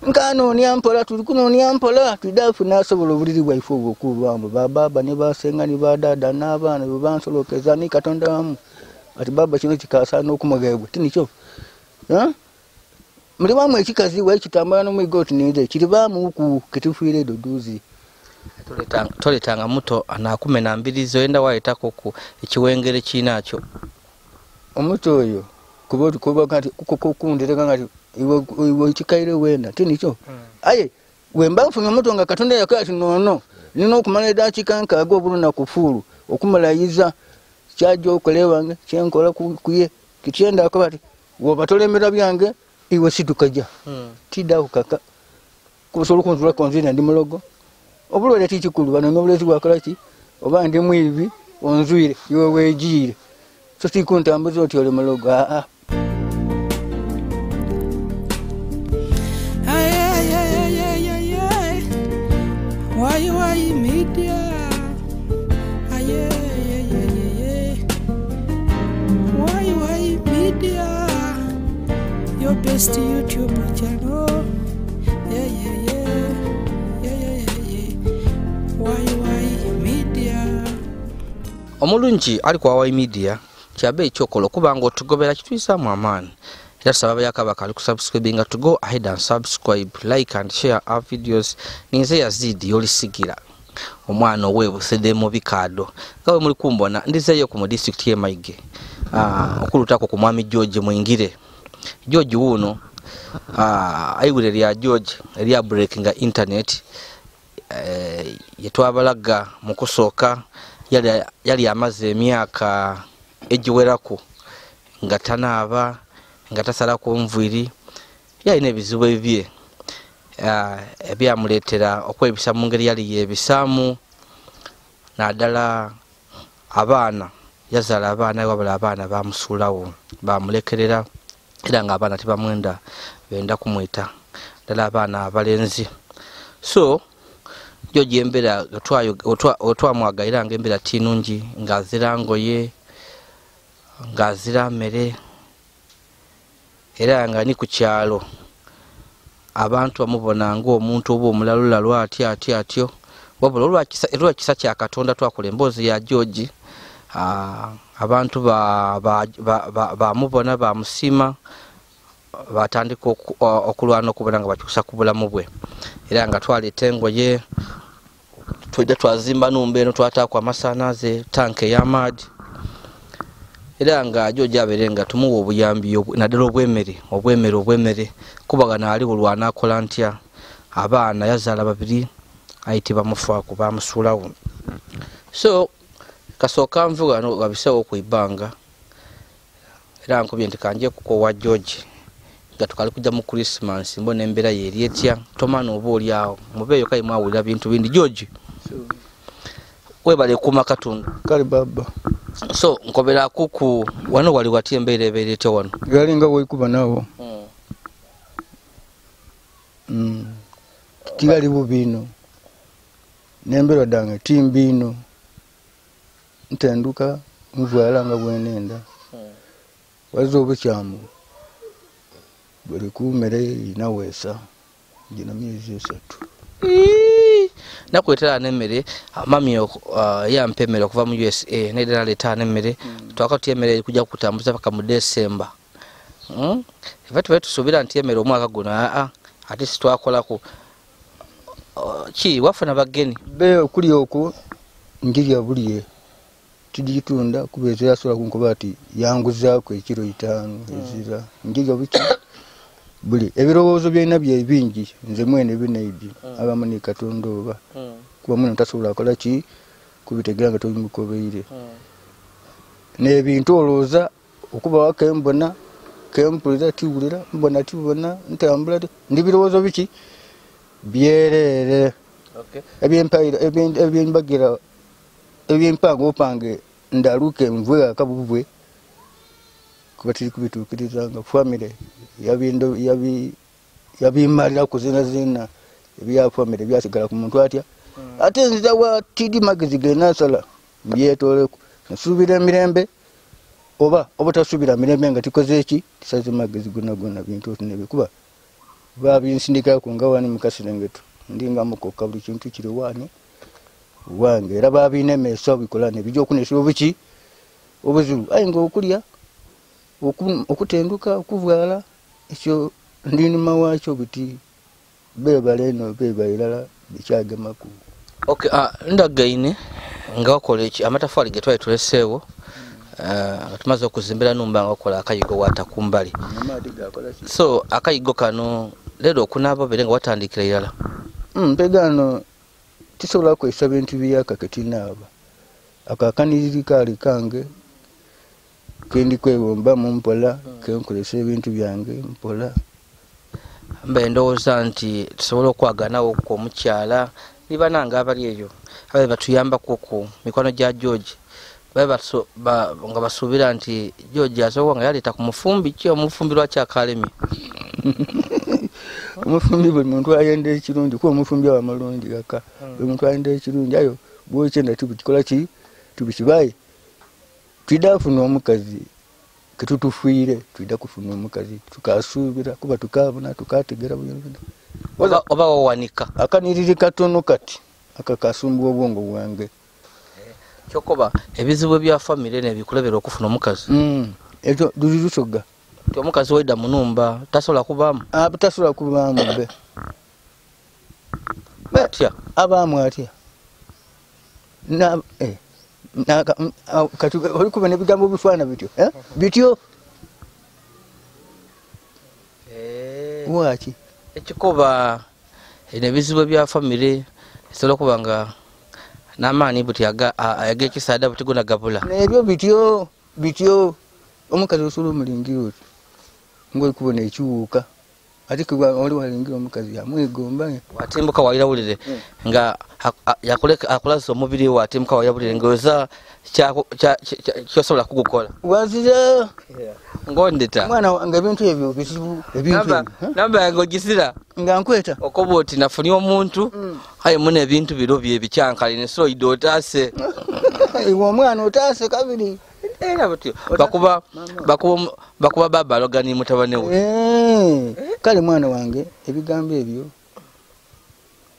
nkano nyampola tuli kuno nyampola tudafu nasobola obuliri bwaife obukulu baba ne basenga ne badada n'abaana bebansolokeza ni katonda wamu ati baba kino kikasana okumugabwe tinicho muri bamwe ekikazi wekitambala no mwigoti nize kiri bamu ku kitufuire doduzi toletanga muto anakumena mbirizo enda waitako ku ekiwengere kinakyo omuto oyo kuba kati kukundire ngati iwe chikaire wenda tinicho aye wemba mfunye omuto nga katonda yakati nono nino okumala edakikanka ago buluna kufuru okumalayiza kyajo okolewange kyenkola kuye kityenda akabati wobatolembera byange iwe situkaja tida ukaka kusolo kunzula konzina ndi mulogo obulole tikikulu bano nobulezi bwakolaki oba ndi mwivi onzwire iwe wejire so tikuntambuza oti ole mulogo Why media? Why media? Your best YouTube channel. Why media? Omulungi ali kwa why media kyabe ekyokola kubanga otugobera kitwisa mu amaani. Era sababa yakabaka ali kusubscribinga to go ahead and subscribe, like and share our videos. Ninze Yazid Yolisigira omwana owebusede mu bikado gawe muri kumbona ndizeyo ku district ye Maige okulutako ku mwami George MWINGIRE George wuno ayiwire lya George lya breaking internet yetwabalaga mu kusooka yali amaze emyaka ejiwerako nga tanaba nga tasala ku nviri yalina ebizibu ebye ebyamuletera okwebisa mu ngeri yali yebisamu naddala abaana yazala abaana wabala abaana bamusulawo bamulekerera era nga abaana tibamwenda benda kumwita ddala abaana abalenzi so George embera otwamwagaira nga embera tinungi ngazira ngoye ngazira mere era nga ni ku kyalo abantu bamubona ngo omuntu obo omulalula atyo wabula olwa kisa kya Katonda twakola emboozi ya George abantu bamubona bamusima batandika okulwana okubona nga bakyusa ku bulamu bwe era nga twaleeta engoye twejja twazimba numba eno twataako amasanaze tanke y'amaadi era nga George aberenga tumuwa obuyambi naddala obwemere kubagana ali bulwana akola ntya abaana yazala babiri ayitibwa mufaako bamusulawo so kasooka nvuga no gabisewo kuibanga era nkubye nti kanje kuko wa George nga tukali kujja mu Christmas mbona embera yeri etya tomana oba oli awo mubeeyo kai mwawulira bintu bindi George webale kuma Katonda kali baba so nkobera kuku wano wali wati embera eberete wano galinga woikuba nawo kigali bubino nembera dange timbino ntenduka mvuala nga bwenenda wazo obukyamu buli kumere inawesa jina miezi 3 nakwetera nemere mami yampemera kuva mu USA nedera leta nemere twakati emere kujja kutambuza paka mu December tusubira nti emere omwaka guno ate sitwakola ku ki wafuna bageni be kuli okwo ngirya buliye tujitunda kubeza yasola kunkoba ati yanguzaako ekiro 5 ezira ngirya buki buli ebirowoozo byina bye bingi nze mwene binaidi abamu ni Katonda oba kuba mwene tasobola akola ki kubitegera nga tobimukobeire n'ebintu olooza okuba wakembona kempulira tiwulira mbona tibona ntambula ndi birowoozo biki byerere ebyempaira ebyembagira ebyempango opange ndaluke mvwe akabuvwe kubatiri kubitukiriza nga family yabindo yabimalira kuzina ebya family byasigala ku muntu atya ate nziza wa TD magazine nasala byetoleko nasubira mirembe oba obutasubira mirembe nga tikoze eki tisaze magazine gona bintu tunebe kuba babinsindikako nga wani mu Kaserengeto ndi nga mukoka buli kintu kiri wani wange era babinemeesa bikola nebijja okunesera obuki obuzibu aye nga okulya okutenduka okuvaala ekyo ndinima wakyo buti bebala eno beba irala bikyagemaku. Okay, ndagaine nga wakola eki amatafaali ge twali tuleseewo nga tumaze okuzimbira numba nga wakola akayigo wata kumbali. So akayigo kano leero okunaaba bere nga watandikira irala. Mpegano tisobola kwesa bintu byaka ketinaaba akakaniriri kali kange kendi kwewomba mu mpola kenkolesa ebintu byange mpola. Mbe ndowooza nti tusobola okwaganawo ku omukyala niba nanga abali eyo ababe batuyambako ku mikwano gya George nga basuubira nti George asobola nga yaleeta ku mufumbi ki omufumbi lwaki akalemye. Omufumbi buli muntu ayenda ekirungi kuba omufumbi awamalungi kaka buli muntu ayenda ekirungi ayo bwokyenda tubikikola ki tubikibaye twida kufuna omukazi ketutufiire twida kufuna omukazi tukasuubira kuba tukabona tukategera bulungi oba wawanika akaniriri katono kati akakasumbwa obwongo bwange kyokoba ebizibu bya famire nebikulebera okufuna omukazi. Ekyo dulirusoga ti omukazi waida munumba tasobola kubaamu tasobola kubaamu be atya abaamu atya kati olikuba nebigambo bifaana bityo bityo waki ekikoba ebizibu bya famire esobola okuba nga n'amaani buti ag'ekisaada buti gona gabula nebyo bityo omukazi osobola omulingiro oti ng'olikubona ekiwuuka ate kuba oli walingira omukazi yamwegomba watimbuka wairawulire nga akulazisa omubiri we watimbuka wairawulire ngaoza kyosobola kugukola wazira ngondeta mwana wange ebintu ebyo bizibu namba yange ogisira nga nkweta okoba oti nafunye omuntu aye muna ebintu biro bye ebikyankaline so ide otaase iwe omwana otaase kabiri era butyo bakuba baba alogani mutabane we kale mwana wange ebigambo ebyo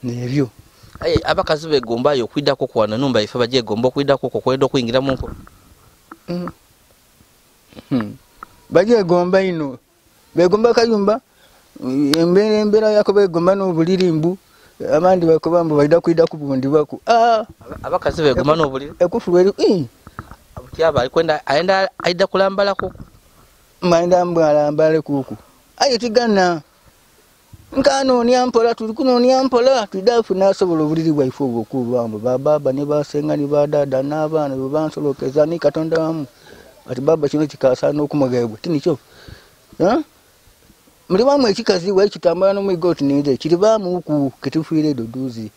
nebyo aye abakazi begombayo okwidako kwana numba ife bajegomba okwidako kwenda okuyingira munko bajegomba ino begomba kayumba embera yako begomba n'obulirimbu abandi bakobambo baida kwida kubundi bako abakazi begomba n'obuliri ekufulwe abutyaba alikwenda aida kulambala ko maenda mbala kuku aye tigana nkano nyampola tulikuno nyampola tudafu nasobola obuliri bwaife obukubambo baba ne basenga ni badada n'abaana babansolokeza ni katonda wamu ati baba kino kikasa n'okumagayibwe tinicho muri bamwe ekikazi waikitambala n'omwigoti ninde kiri bamu ku ketufiire doduzi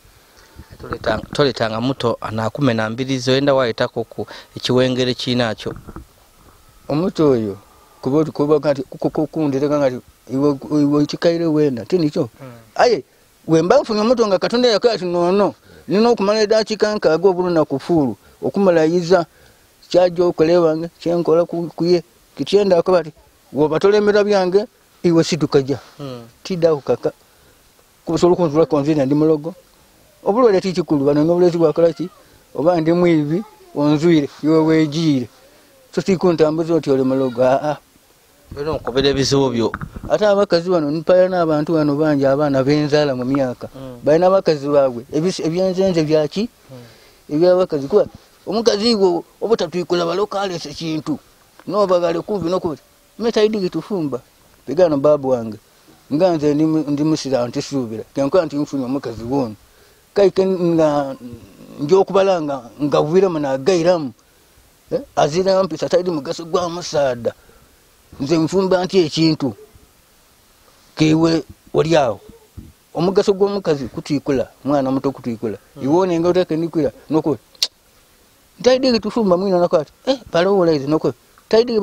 toletanga muto anakumena mbirizo enda waitako ku ekiwengere kinakyo omuto oyo kuba kati kukundireka ngati iwe kikaire wenda tinicho aye wemba mfunye omuto nga katonda yakati nono nino okumala edakika nkaaga obuluna kufulu okumalayiza kyajo okulewange kyenkola kuye kityenda akobati wobatolembera byange iwe situkaja tida ukaka kusobola kunzula konzina ndi mulogo obulwere tikikulu bano n'obulezi bwakola ki oba ndi mwivi onzwire iwe wejire so tikuntambuza oti ole mulogo bino nkobera ebizibu byo ate abakazi bano nipaya n'abantu bano bangi abaana benzala mu myaka balina abakazi baabwe ebyenzenze byaki ebyabakazi kuba omukazi gwo obutatwikula balokalesa kintu nobagale kumvi nokuti metaidigi tufumba pegano babu wange nganze ndi musira antisubira kenko anti mfunye omukazi wono kaike nga njokubalanga ngavira mana gairamu azira mpisa taidi mugaso gwa musada nze mfumba anti ekintu kewe oliawo omugaso gw'omukazi kutwikula mwana muto kutwikula iwone nga otake nikwira noko taidi tufumba mwina nakwati palowola izi noko taidi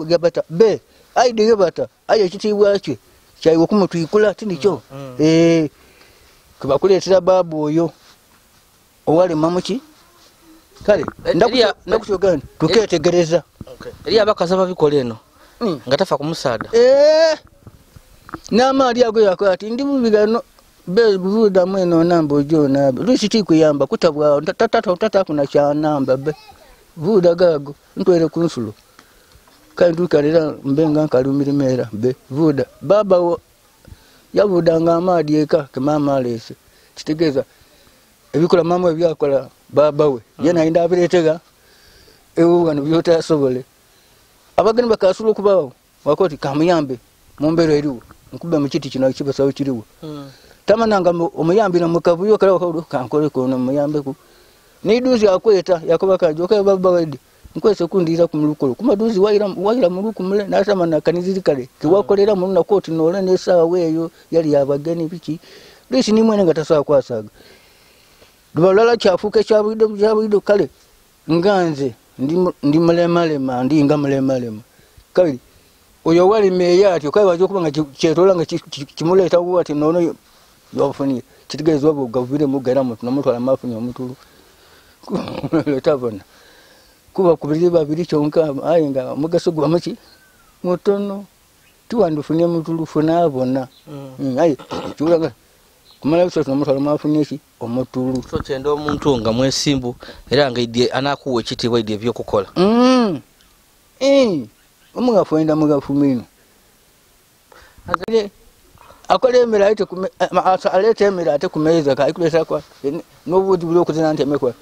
gabata be aidi gabata aye kitibwa kye kyaiwe kumutwikula tinicho kubakuletera babu oyo owali mamuki kale ndakushogani tuketegereza eri abakazi ababikola eno nga tafa ku musaada n'amaali ago yakola ati ndi bubigano buvuda mweno namba ojona lusi tikuyamba kutabwa tata kuna cha namba be vuda gago ntwere kunsulo kandi tukalira mbenga nkalumirimera be vuda baba yavuda nga amaadi eka kemama alese kitegeza ebikola mama ebyakola baba we yena inda abiretega ewo byota sobole abagani bakasulu kubawo wakoti kamuyambe mumbero eriwo nkube mu kiti kino kibasawo kiriwo tamananga omuyambira mukavuyo kala wakaudo kankole kono muyambe ku niduzi akweta yakoba kajoka baba wede nkwese kundira ku mulukolo kumaduzi waira muluku mule natamana kaniziri kale kiwakolera mu na koti nole ne sawa weyo yali yabagani biki lisi ni mwene ngatasawa kwasaga dubalala kyafuke kyabuido kale nganze ndi malemalema ndi nga malemalema kale oyo wali meya atyo kai bajo kubanga kyetola nga kimuleta wati nono yofuni kitigezwa bugavire mugera mutu nomutwala mafuni omutulu letavona kuba kubiri babiri kyonka ayinga mugasugwa maki mutono tuwandufunye mutulu funa abona ayi tulanga kumala biso nomutwala mafuni eki omutulu so kyendo omuntu nga mwesimbu era nga idye anakuwe kitibwa idye byokukola omugafunda mugafumino agale akole emera ite alete emera ate kumeza ka ikuleta kwa nobudi buli okuzina nteme kwa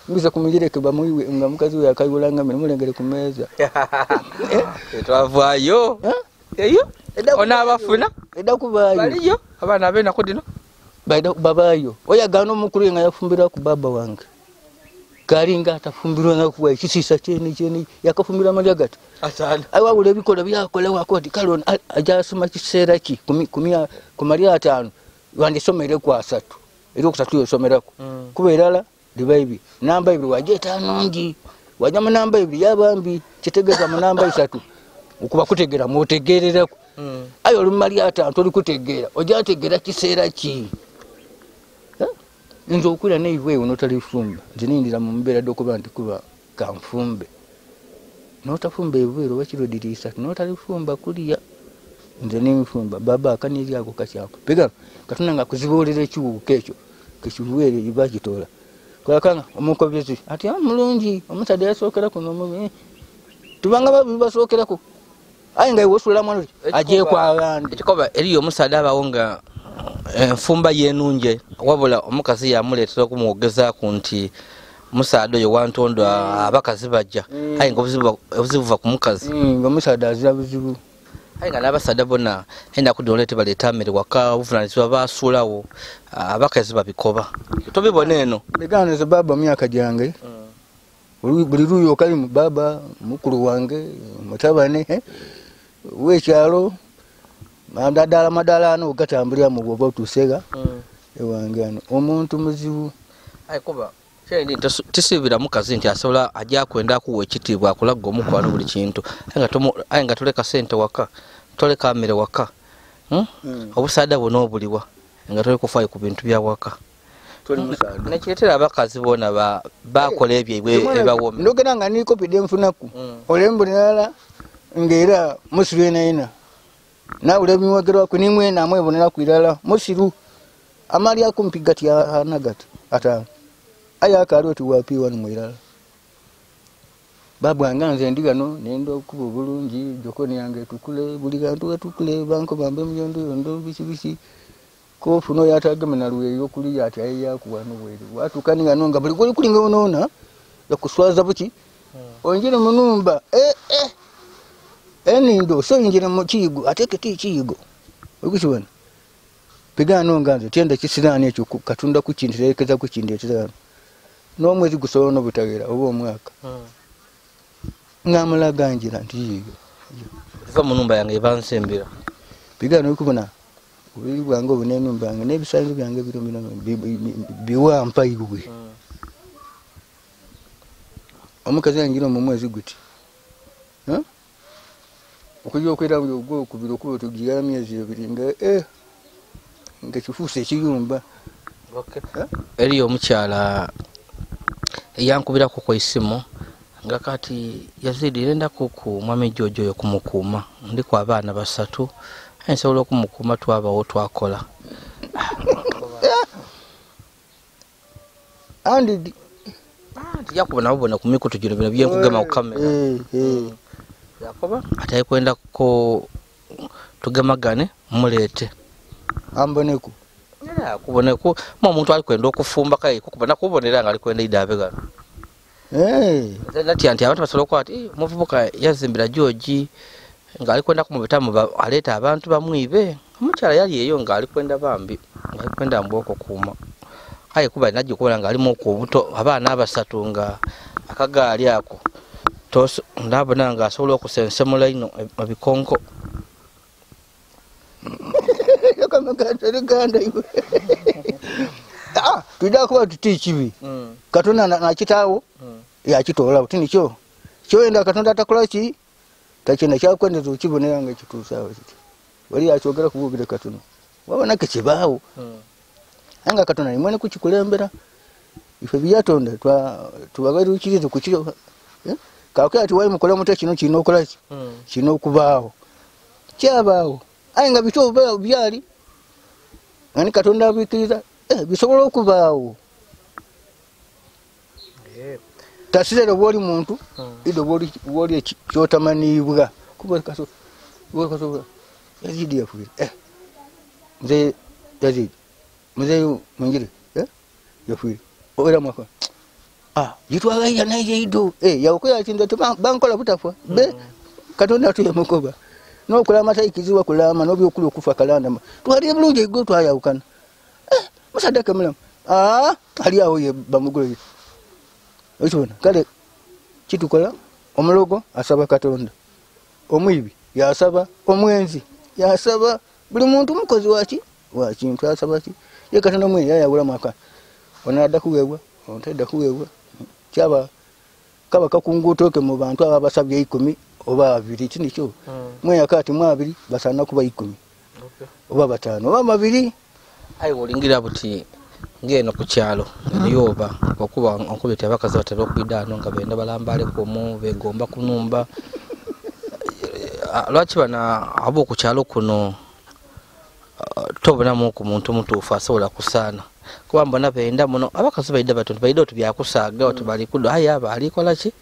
mbiza kumugire ke bamuyiwe nga mukazi we akayulanga mene mulengere kumeza etwavayo eyo ona abafuna edakubayo baliyo abana abena kudino babayo oyagano mukuru nga yafumbira ku baba wange kalinga atafumbirwa na kuwa kisisa cheni yakafumbira malyagati atana aiwa ule bikola byakolewa kodi kalon ajasoma kisera ki kumali atano wandisomere kwa 3 ero kusatu yosomerako kuberala dibayibi namba ibiri wajeta nongi wanyama namba ibiri yabambi kitegeza mu namba 3 ukuba kutegera mutegererako ayo lumali atano toli kutegera ojategera kisera ki nzo okula neiwe unotali fumba zinindira mu mbera dokuba kuba kamfumbe notafumbe ibwero wachirodirisa notali fumba kuliya nze nimfumba baba akaniri yako kachako pega katunanga kuzibolere chiwu kecho kishuwere ibakitola kwakanga omukobyezi ati mulungi omusade yasokera kuno mubi tubanga babi basokera ku ayinga iwosula mwana aje kwa abandi ekikoba eriyo omusade abawonga enfumba yenunje wabula omukazi yamuletera kumwogeza ku nti musado yo wantondo abakazi bajja ayinga obuzibu ku mukazi nga musada azira buzibu ayinga n'abasada bona enda kudolete baleta mere waka obuvunanyizibwa basulawo abakazi babikoba tobibona eno beganeze baba myaka jange buli ruyo kalimu baba mukuru wange mutabane wekyalo madala ano gatambulira mu bwoba tusega ewange ano omuntu muzibu ayikuba kyende tisibira mukazi nti asobola ajja kwenda kuwa ekitibwa akulaga omukwano buli kintu ayinga toleka sente waka toleka amere waka obusada bwona obuliwa nga tole kufaayo ku bintu bya waka nekiretera abakazi bona bakola ebyo ebawome ndogera nga niko pide nfunaku olembulirala ngera musirwe naina na ule miwagerwa kunimwe na mwe bonera kwirala musiru amali akumpigati anagati ata aya karoti wapi wanu mwirala babu anganze ndigano nendo kubo bulungi jokoni yange tukule buli kantu tukule banko bambe myondo bisi ko funo yatagame na ruwe yokuli yati aya kuwanu weri watu kaninga nonga buli kulinga onona yakuswaza buki onjire munumba enindo so injira mu kigo ateke ti kigo ukishibona pigano nganze tienda kisirani ekyo katunda kukindirekeza kukindetera no mwezi gusono butagera obo mwaka ngamala ganjira ntiyigo va munumba yange bansembira pigano ukubona ubiri bwango bunenumba yange nebisanzo byange biromino biwa mpayigwe omukazi yangira mu mwezi guti okujo okwera byo kubiro kubo tugira myezi ebiringa ngekifuse ekiyumba eriyo omukyala yankubira ku isimu nga kati Yazid irenda ku mwami Jojo yo kumukuma ndi kwa abana basatu nsobola okumukuuma twabawo twakola andi yakubona bubona ku mikutu gino bino byenkugema ku kamera yakoba ate kwenda ko tugemagane muleete amboneku kuboneko mu omuntu ali kwenda okufumba kayi kubona kubonera nga ali kwenda idabe gano nati abantu basobola okuba ati muvubuka yazimbira George nga ali kwenda kumubitamu aleeta abantu bamwibe omukyala yali eyo nga ali kwenda bambi nga ali kwenda mboko kuuma aye kuba najje kubona nga alimu okubuto abaana abasatu nga akagaali ako toso ndabona nga asobola okusensemula ino mabikonko yakamaganda iwe tuida kuba tuti kibi Katonda nakitaawo yakitoola butini kyo enda Katonda atakola ki takina kyakwendeza okibonera nga ekituusaawo kiti wali yakyogera kububire Katonda wabona ke kibaawo anga Katonda ni mwene kukikulembera ife byatonda tubagarukirize kukiro kakaya ati wayi mukola muta kino kino okola ki kino okubaawo kyabaawo aye nga bito byali ngani Katonda abikiriza bisobola okubaawo tasirero bwoli muntu ido bwoli kyotamanibwa kuba kaso Yazid yafuire mzee Yazid mzee mwingire yafuire obera mwaka yitwaga ya naye ido yakoya kinda bankola butafwa be Katonda tuye mukoba no kulama tayikiziwa kulama no byokulu okufa kalanda twali bulungi igo twayawukana musadaka mulam ali awo ye bamugule ekibona kale kitukola omulogo asaba Katonda omwibi yasaba omwenzi yasaba buli muntu mukozi wa kintu asaba ki ye Katonda mwe yayawula mwaka onadda kuweebwa ontedda kuweebwa kyaba kaba kakungutoke mu bantu abasabye 10 oba 2 kini kyo mwe yakati mwa 2 basana kuba 10 oba 5 oba 2 ayi olingira buti ngeno ku kyalo yoba okuba onkubita abakazi batera okwidaano nga benda balambale komu begomba kunumba lwaki bana abo ku kyalo kuno tobonamu ku muntu mutuufu asobola kusaana kuba mbona benda muno abakazi baida batonda baida otubyakusaaga otubali kudo ayi aba alikola ki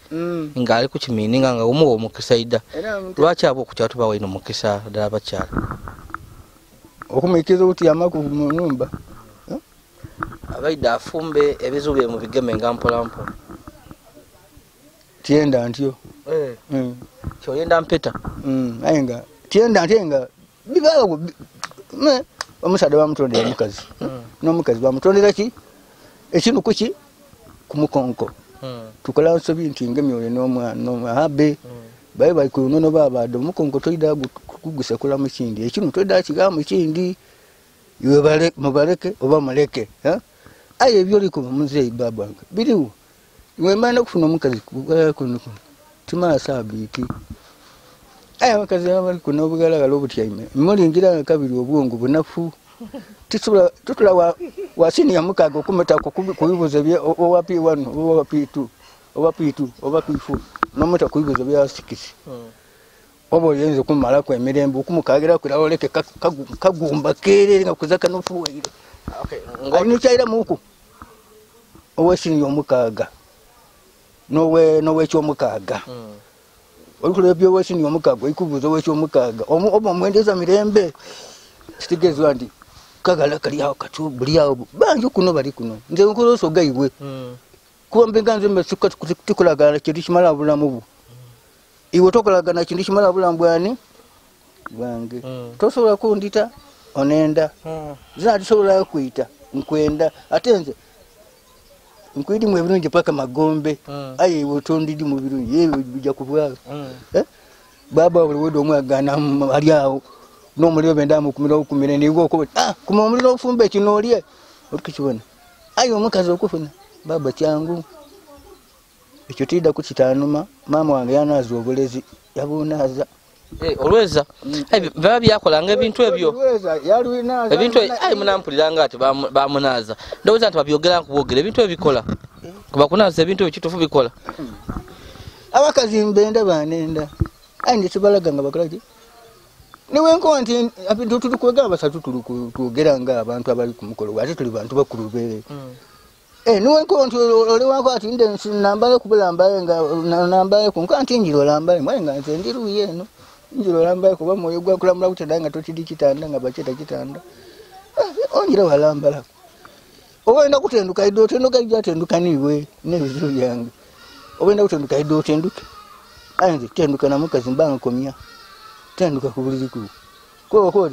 nga ali ku kimini nga omuwo omukisaida lwaki abo ku kyalo tubawo ino mukisa ddala bakyala okumikiza uti amaku mu nyumba abaida afumbe ebizubu mu bigeme nga mpolampo tienda ntyo kyoyenda mpeta ayenga tienda ntenga bibawo omusada bamutondera mukazi n'omukazi bamutondera ki ekinu kuki kumukonko tukola nsobi nti ngemyoyo n'omwana abe bayi kunono baba do mukonko toida kuguse kula mukindi ekinu toida kigamu kindi iwe bale mubaleke oba maleke aye byoliko muzeyi baba biriwo iwe mana kufuna omukazi kuno timala sabiti aye abakazi abali kuno obugalagala obutyaime mulingira kabiri obwongo bunafu tutula wasini ya mukago kumeta kubibuza bye owapi 1 owapi 2 owapi 2 owapi 4 nometa kubibuza bya 6 obo yenze kumala kwa emirembe okumukagira kulawoleke kagumba kerere nga kuzaka nofuwire ngani chaira muku owesini yomukaga nowe kyomukaga olukule byo wesini yomukaga ikubuza we kyomukaga obo mwendeza mirembe kitegezwa ndi kagala kali aho katubuli aho banjo kuno bali kuno nze nkuloso gaiwe kuba mbenganze mesuka tukulagala kiri kimala bulamu bu iwe tokolagana kintu kimala bulamu bwani bange tosobola kundita onenda za tosobola kuita nkwenda atenze nkwidi mu birungi paka magombe aye iwe tondidi mu birungi yewe bijja kubwa baba buli wedo omwagana ali aho no mulio bendamu kumira nigo ko kuma mulio ofumbe kinolye okukibona ayo mukazi okufuna baba kyangu ekyo tida kukitanuma mama wange yanazo obulezi yabunaza olweza baba byakolanga ebintu ebyo ebintu ayi munampuliranga ati bamunaza ndoza ati babyogera nkubogera ebintu ebikola kuba kunaza ebintu ekitufu bikola abakazi mbenda banenda ayi nditubalaga nga bakola ki niwe nko nti abintu tulikwega basatu tulukugera nga abantu abali ku mukolo ate tuli bantu bakulu bere niwe nko nti oli wako ati nde nambale kubulambaye nga nambaye ku nkanti njiro lambaye mwe nga nze ndiru yeno njiro lambaye kuba moyo gwa kulamula kutanda nga tokidi kitanda nga bacheta kitanda onjira walambala obenda kutenduka ido tenduka jatenduka niwe nebizibu yange obenda kutenduka ido tenduka anze tenduka na mukazi mbanga komya tenduka ku buliri ku ko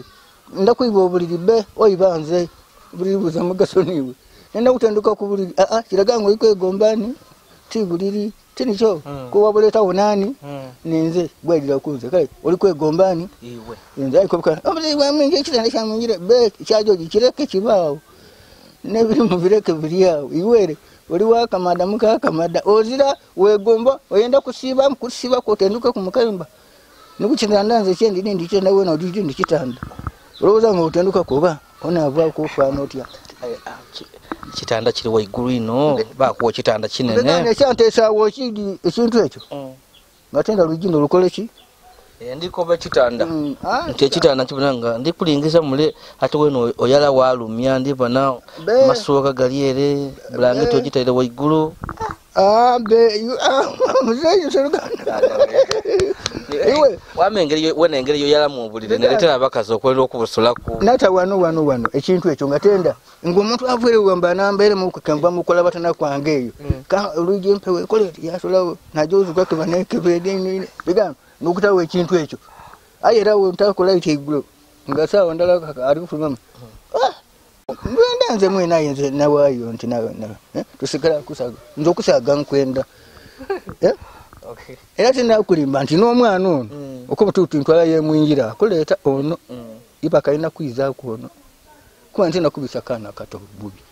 ndakuiba obuliri be oyibanze buliri buza mugaso niwe nenda kutenduka ku buliri kiraga ngo iko egombani ti buliri tinicho ko wabuleta onani ninze gwedira kunze kale oli kwegombani iwe nze ayikobuka obuliri bwa mwingi kitanda kya mwingire be kyajoji kireke kibaawo nebiri mu bireke biriyawo iwere oli wakamada mukakamada ozira wegomba oyenda kusiba ko tenduka ku mukayimba nikukinda ndanze kyendi ndi kyenda wena odiji ndi kitanda olowooza nga otenduka kuba onaava kufaana otya kitanda kiri waigulu ino bakuwa kitanda kinene ekyanteesaawo ekindi ekintu ekyo nga tenda lugino lukole ki ndikoba kitanda nti ekitanda kibonanga ndikulingiza mule ate weno oyala walumya ndibona masuuka gali ere bulangiti ogitaire waigulu wena engeri yoyalamu obulire neletera abakazi okwera okubusulaku nata wano ekintu ekyo nga tenda ng'omuntu avere wamba nambeere mukukenva mukola batana kwange eyo olwigi empewe kole yasolawo najozukake banekebedeni bigano nokutawo ekintu ekyo aye era wentakola iteigulo nga sawa ndala ali kufuluma nze mwena yenze nawayo nti tusigala kusaga nzokusaga nkwenda era tinakulimba nti n'omwana ono okuba tutintwala yemwingira akoleeta ono iba kalina kwizaako ono kuba nti nakubisa kaana kato bubi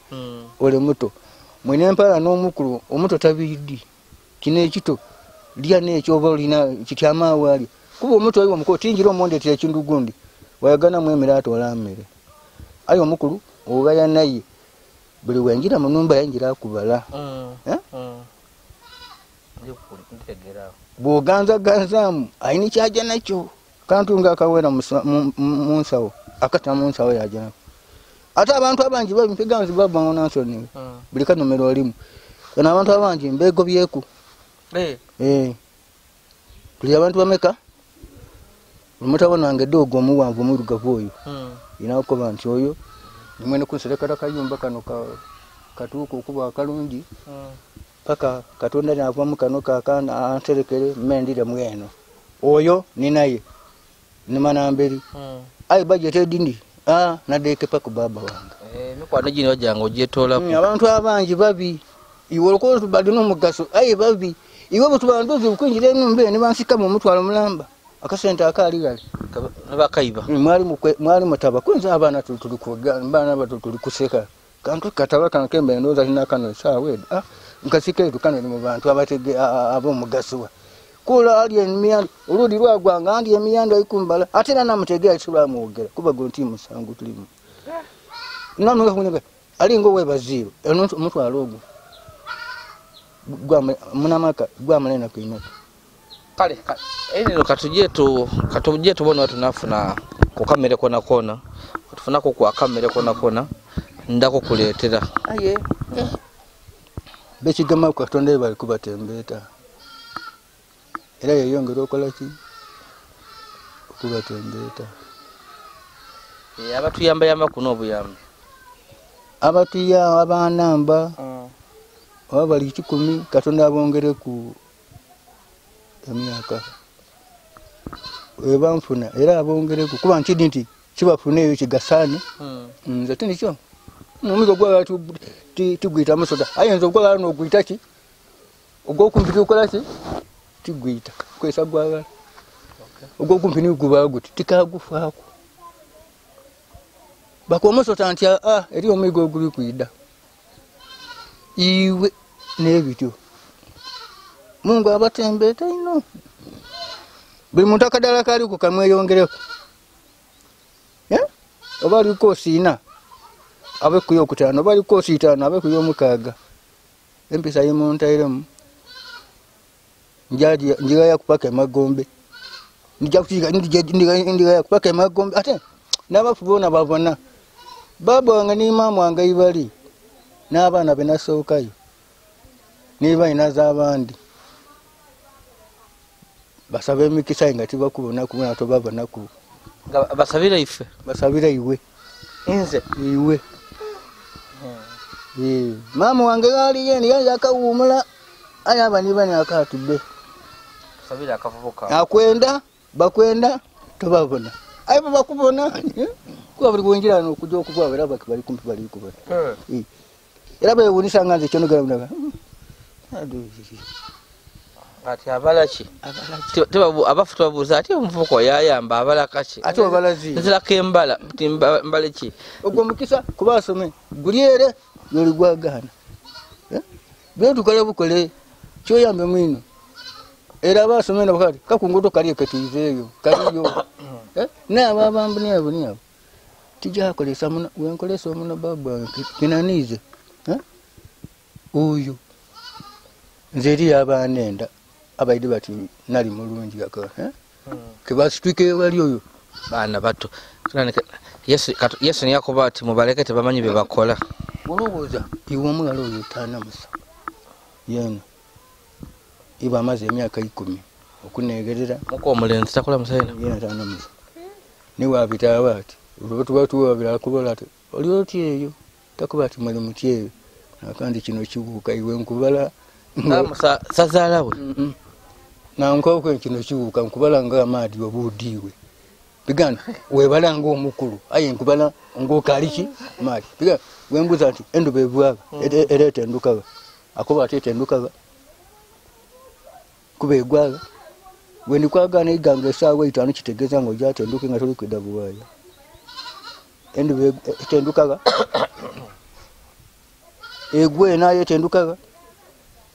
ole muto mwine empala n'omukulu omuto tabidi kino ekito lya n'ekyo oba olina kityamaawo ali kuba omuto ayiwa muko tingira omwondetera ekintu gundi wayagana mu emiraato olammere ayi omukulu oba yanaye buli wenjira mu numba yanjira akubala bw'oganzagazaamu ayina kyajja nakyo kantu ngaakawera mu nsawo akata mu nsawo yajja nako ate abantu abangi babimpeganzi babbango nansoni buli kanomero olimu kano abantu abangi mbegobyeku tuli abantu bameka omutabona wange doogo omuwanvu omurugavu oyo inakoba nti oyo nimwene kunserekera kayumba kano katuuka okuba akalungi paka katonda navamu kano kakana anterekere mendire mweno oyo ninaye nimanamberi ayi bajete dindi nadeke paka baba wange mikwano gino wajanga ogyetoolako abantu abangi babi iwe olwokuba balina omugaso ayi babi iwe bwetubanduzi bukwinjira enumba nibansika mu mutwalo mulamba akasente akaaligali nabakayiba mwali mutaba kwenza abaana tulikubaana bato tulikuseka kantu kataba kano kembe ndoza hina kano sawe nkasika etu kano mu bantu abatege abomugaso kula ali emiyando oludi lwagwanga andi emiyando ayikumbala ate na namutegea isula muogera kuba gonti musangu tulimu nanu ngafunga ali ngo webaziro omutwalo ogwo gwa munamaka gwa malena kuinaka kale eno katuje tubona watu nafuna ku kamera kona tufunako ku kamera kona ndako kuletera aye bekigama ku katonda bali kubatembeta era yeyongera okola ki kubatembeta abatuyamba kuno obuyambi abatuya abanamba oba bali 10 katonda abongere ku emyaka webanfuna era abongere ku kuba nti kibafuna eyo kigasani nze tinikyo mumigo gwa tugwita musoda ayenza ogwala n'ogwita ki ogwokumpita okola ki tigwita kwesa gwala ogwokumpini guba guti tikagufaako bakomusota nti eri omigo oguli kwida iwe n'ebityo Mungu abatembeta ino buli muntu akadala kali ku kamweyongereko obali kosi ina abe kuyo kutano bali kosi itano abe kuyo mukaga empisa yimuntu iremu njaji njiga ya kupaka magombe ndija kutika ndiga kupaka magombe ate n'abafu bona babona baba wange ni mama wange ibali n'abaana be nasookayo niba inaza abandi basabe emikisa nga tibakubona kubona to babona ku basabira ife basabira iwe inze iwe mama wange yali yeni yakawumula ayaba nibani akatubbe sabira akavubuka akwenda bakwenda tobabona aibo bakubona kuba buli bwenjira no kujja okuva beraba bali kumpi bali kuba era bewunisa nganze kyono garamunaga ati abalachi tibabu abafu tubabuza ati omuvuko yayamba abalakachi ati abalazi nzira kembala mbalechi ogwo mukisa kubasome guliere yoli gwagana byo tukale bukole kyo yambe mwino era basome na bakati kakungoto kali ekatizeyo kaliyo na babambu ne abo niabo tija kolesa muna wenkolesa muna baba kinanize uyu nzeri abanenda abaide bati nali mulungi gako kebasitwike wali oyo bana bato yesu ni yakoba ati mubalekete bamanyi be bakola olowoza iwo omulalo oyo tana musa yena iba amaze emyaka 10 okunegerera muko omulenzi takola musayina yena tana musa ni wabita bati watu wabira kubola ati oli oti eyo takuba ati mali mutyeyo nakandi kino kibuka iwe nkubala musa sazalawe na nkoko kino kibuka nkubala nga amadi obudiwe bigana webala ngo omukulu aye nkubala ngo kaliki mali biga wembuza ati endo bebwaga erete ndukaga akoba atete ndukaga kubegwaga wendi kwagana igange sawa itano kitegeza ngo jate nduke nga tuli kwidabuwaya endo betendukaga egwe naye tendukaga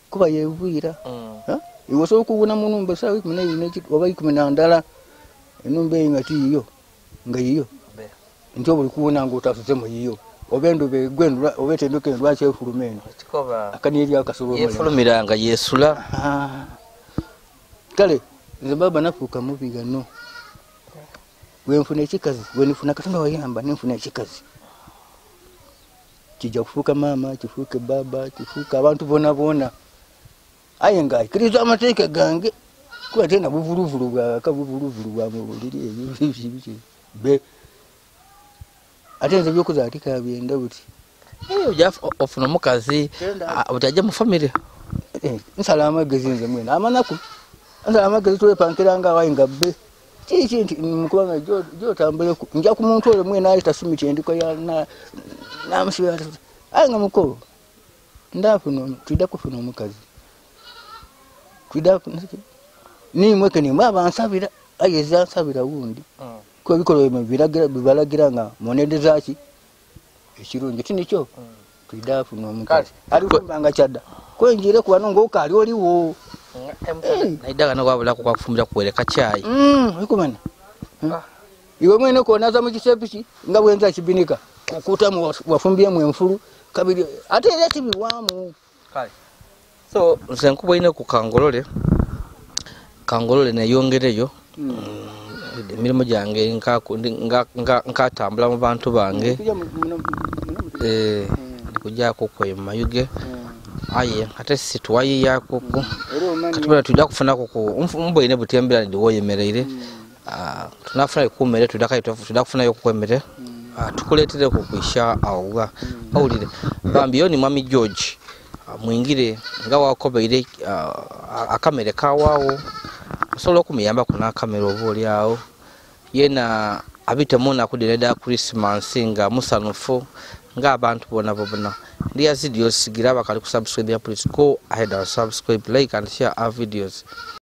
kuba yevuira iwo so kubuna munumba sawa 12 oba 10 enumba ingati iyo nga iyo njo buli kubona ngo tasuze mu iyo obendo begwendula obetenduke ndwache fulumeno kikoba akaniri akasoro yefulumiranga yesula kale nze baba nafuka mubigano wenfuna ekikazi wenifuna katonda wayamba ninfuna ekikazi kijja kufuka mama kifuke baba kifuka abantu bona aye ngai kirizo amateeka gange kuba tena buvuluvulu bwa kabuvuluvulu bwa muliri ebyo be atenze byokuza atika byenda buti jaf ofuna mukazi utaje mu family nsalama gezinze mwena amanaku nsalama gezi tole pankiranga wayinga be Chichi mukubanga jo tambule nja kumuntu ole mwena ali tasumiti ndiko ya na msiwa anga muko ndafuno twida kufuna mukazi twida ni mweke ni baba ansabira ayeza ansabira wundi ko bikolo bibalagira nga monede zaki ekirungi tinicho twida kufuno mukazi ali kumbanga chada ko njire kubano ngo kali oliwo naidaga nakwabula kwa kufumbira kuweleka chai ikumana iwe mwene ko naza mu kisepiki nga bwenza kibinika kukuta mu wafumbia mu enfuru kabiri ate ile tibiwamu kale so nsenkubwa ine ku kangolole na yongereyo emirimo gyange nka tambula mu bantu bange kujja kokwe mayuge aye ate situwayi yakoko katubala tuda kufuna koko mboine butembera ndi woyemereire tunafuna ikumere tuda kufuna yokwemere tukuletire kukuisha awuga awulire bambioni mwami George mwingire nga wakobeire akamere kawawo solo kumiyamba kuna kamera oboli awo yena abite mona kudireda Christmas nga musanufu nga abantu bona ndi Yazid Yolisigira bakali kusubscribe ya please go ahead and subscribe, like and share our videos.